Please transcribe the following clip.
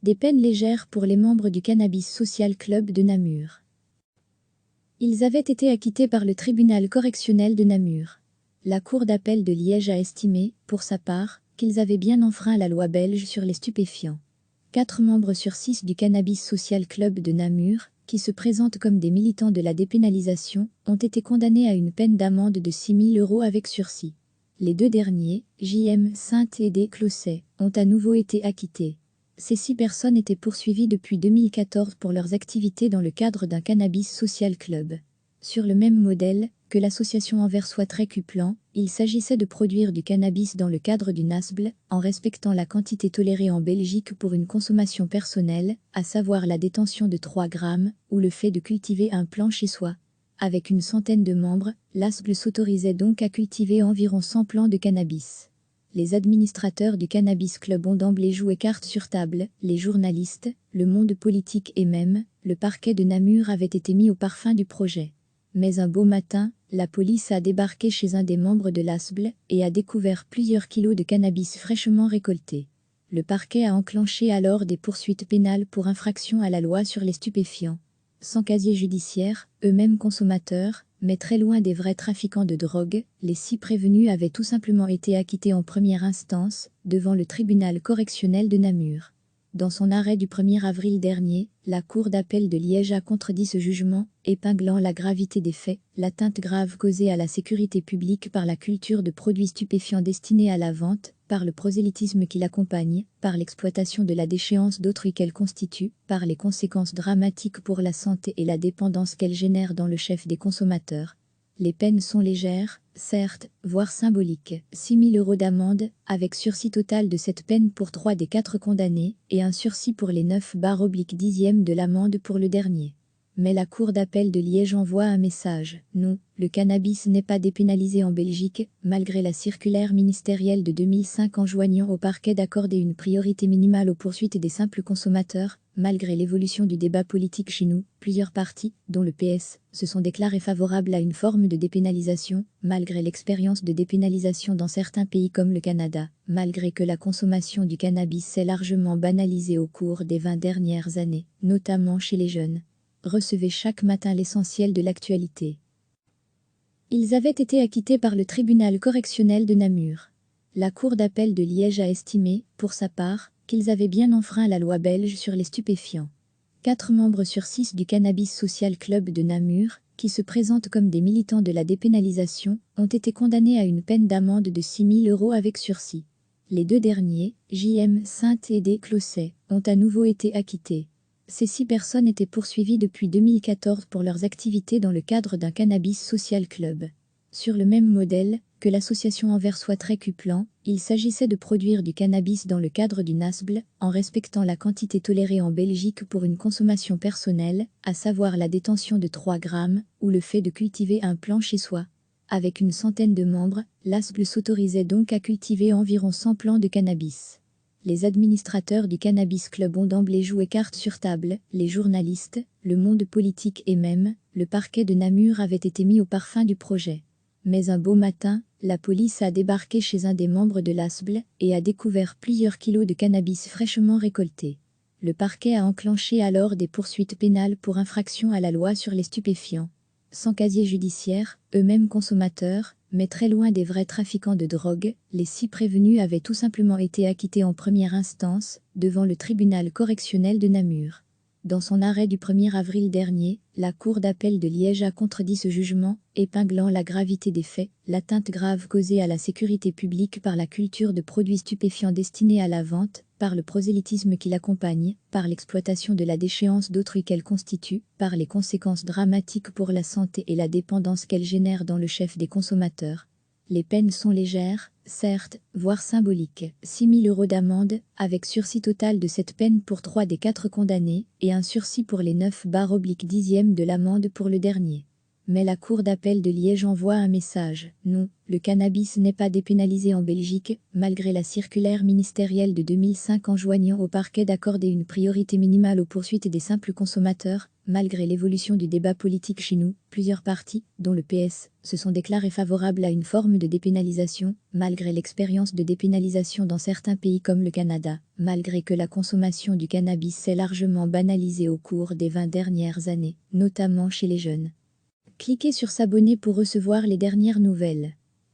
Des peines légères pour les membres du Cannabis Social Club de Namur. Ils avaient été acquittés par le tribunal correctionnel de Namur. La cour d'appel de Liège a estimé, pour sa part, qu'ils avaient bien enfreint la loi belge sur les stupéfiants. 4 membres sur 6 du Cannabis Social Club de Namur, qui se présentent comme des militants de la dépénalisation, ont été condamnés à une peine d'amende de 6 000 € avec sursis. Les 2 derniers, J.M. Sainte et D. Closset, ont à nouveau été acquittés. Ces 6 personnes étaient poursuivies depuis 2014 pour leurs activités dans le cadre d'un Cannabis Social Club. Sur le même modèle que l'association Anversois Trécuplan, il s'agissait de produire du cannabis dans le cadre du NASBL, en respectant la quantité tolérée en Belgique pour une consommation personnelle, à savoir la détention de 3 grammes, ou le fait de cultiver un plant chez soi. Avec une centaine de membres, l'ASBL s'autorisait donc à cultiver environ 100 plants de cannabis. Les administrateurs du Cannabis Club ont d'emblée joué carte sur table, les journalistes, le monde politique et même, le parquet de Namur avaient été mis au parfum du projet. Mais un beau matin, la police a débarqué chez un des membres de l'ASBL et a découvert plusieurs kilos de cannabis fraîchement récoltés. Le parquet a enclenché alors des poursuites pénales pour infraction à la loi sur les stupéfiants. Sans casier judiciaire, eux-mêmes consommateurs, mais très loin des vrais trafiquants de drogue, les 6 prévenus avaient tout simplement été acquittés en première instance, devant le tribunal correctionnel de Namur. Dans son arrêt du 1er avril dernier, la Cour d'appel de Liège a contredit ce jugement, épinglant la gravité des faits, l'atteinte grave causée à la sécurité publique par la culture de produits stupéfiants destinés à la vente, par le prosélytisme qui l'accompagne, par l'exploitation de la déchéance d'autrui qu'elle constitue, par les conséquences dramatiques pour la santé et la dépendance qu'elle génère dans le chef des consommateurs. Les peines sont légères, certes, voire symboliques. 6 000 € d'amende, avec sursis total de cette peine pour 3 des 4 condamnés, et un sursis pour les 9/10e de l'amende pour le dernier. Mais la Cour d'appel de Liège envoie un message. Non, le cannabis n'est pas dépénalisé en Belgique, malgré la circulaire ministérielle de 2005 enjoignant au parquet d'accorder une priorité minimale aux poursuites des simples consommateurs. Malgré l'évolution du débat politique chez nous, plusieurs partis, dont le PS, se sont déclarés favorables à une forme de dépénalisation, malgré l'expérience de dépénalisation dans certains pays comme le Canada, malgré que la consommation du cannabis s'est largement banalisée au cours des 20 dernières années, notamment chez les jeunes. Recevez chaque matin l'essentiel de l'actualité. Ils avaient été acquittés par le tribunal correctionnel de Namur. La Cour d'appel de Liège a estimé, pour sa part, qu'ils avaient bien enfreint la loi belge sur les stupéfiants. 4 membres sur 6 du Cannabis Social Club de Namur, qui se présentent comme des militants de la dépénalisation, ont été condamnés à une peine d'amende de 6 000 € avec sursis. Les 2 derniers, J.M. Sainte et D. Closset, ont à nouveau été acquittés. Ces 6 personnes étaient poursuivies depuis 2014 pour leurs activités dans le cadre d'un Cannabis Social Club. Sur le même modèle que l'association Anversois Trécuplan, il s'agissait de produire du cannabis dans le cadre du NASBL, en respectant la quantité tolérée en Belgique pour une consommation personnelle, à savoir la détention de 3 grammes, ou le fait de cultiver un plant chez soi. Avec une centaine de membres, l'ASBL s'autorisait donc à cultiver environ 100 plants de cannabis. Les administrateurs du Cannabis Club ont d'emblée joué carte sur table, les journalistes, le monde politique et même, le parquet de Namur avaient été mis au parfum du projet. Mais un beau matin, la police a débarqué chez un des membres de l'ASBL et a découvert plusieurs kilos de cannabis fraîchement récoltés. Le parquet a enclenché alors des poursuites pénales pour infraction à la loi sur les stupéfiants. Sans casier judiciaire, eux-mêmes consommateurs, mais très loin des vrais trafiquants de drogue, les 6 prévenus avaient tout simplement été acquittés en première instance, devant le tribunal correctionnel de Namur. Dans son arrêt du 1er avril dernier, la Cour d'appel de Liège a contredit ce jugement, épinglant la gravité des faits, l'atteinte grave causée à la sécurité publique par la culture de produits stupéfiants destinés à la vente, par le prosélytisme qui l'accompagne, par l'exploitation de la déchéance d'autrui qu'elle constitue, par les conséquences dramatiques pour la santé et la dépendance qu'elle génère dans le chef des consommateurs. Les peines sont légères, certes, voire symboliques. 6 000 € d'amende, avec sursis total de cette peine pour 3 des 4 condamnés, et un sursis pour les 9/10e de l'amende pour le dernier. Mais la Cour d'appel de Liège envoie un message. Non, le cannabis n'est pas dépénalisé en Belgique, malgré la circulaire ministérielle de 2005 enjoignant au parquet d'accorder une priorité minimale aux poursuites des simples consommateurs. Malgré l'évolution du débat politique chez nous, plusieurs partis, dont le PS, se sont déclarés favorables à une forme de dépénalisation, malgré l'expérience de dépénalisation dans certains pays comme le Canada, malgré que la consommation du cannabis s'est largement banalisée au cours des 20 dernières années, notamment chez les jeunes. Cliquez sur s'abonner pour recevoir les dernières nouvelles.